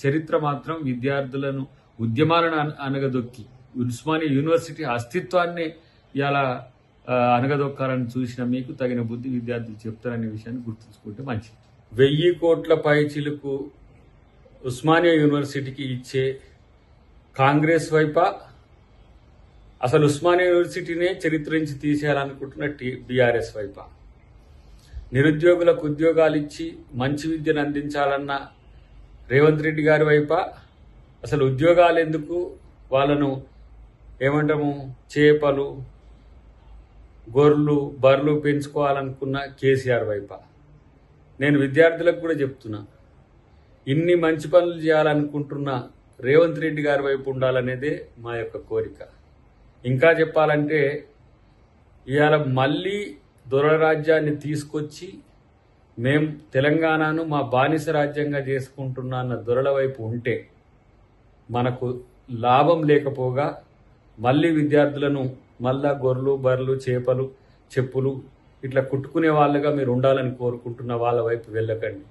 చరిత్ర మాత్రం విద్యార్థులను ఉద్యమాలను అనగదొక్కి ఉస్మానియా యూనివర్సిటీ అస్తిత్వాన్ని ఇలా అనగదొక్కాలని చూసిన మీకు తగిన బుద్ధి విద్యార్థులు చెప్తారనే విషయాన్ని గుర్తుంచుకుంటే మంచిది. 1000 కోట్ల పైచిలకు ఉస్మానియా యూనివర్సిటీకి ఇచ్చే కాంగ్రెస్ వైపా, అసలు ఉస్మానియా యూనివర్సిటీనే చరిత్ర నుంచి తీసేయాలనుకుంటున్న బీఆర్ఎస్ వైపా, నిరుద్యోగులకు ఉద్యోగాలు ఇచ్చి మంచి విద్యను అందించాలన్న రేవంత్ రెడ్డి గారి వైపా, అసలు ఉద్యోగాలు ఎందుకు వాళ్ళను ఏమంటాము చేపలు గొర్రెలు బర్రెలు పెంచుకోవాలనుకున్న కేసీఆర్ వైపా. నేను విద్యార్థులకు కూడా చెప్తున్నా, ఇన్ని మంచి పనులు చేయాలనుకుంటున్న రేవంత్ రెడ్డి గారి వైపు ఉండాలనేదే మా యొక్క కోరిక. ఇంకా చెప్పాలంటే ఇవాళ మళ్ళీ దొర రాజ్యాన్ని తీసుకొచ్చి మేం తెలంగాణను మా బానిస రాజ్యంగా చేసుకుంటున్నా అన్న దొరల వైపు ఉంటే మనకు లాభం లేకపోగా మళ్ళీ విద్యార్థులను మళ్ళా గొర్రెలు బర్రెలు చేపలు చెప్పులు ఇట్లా కుట్టుకునే వాళ్ళుగా మీరు ఉండాలని కోరుకుంటున్న వాళ్ళ వైపు వెళ్ళకండి.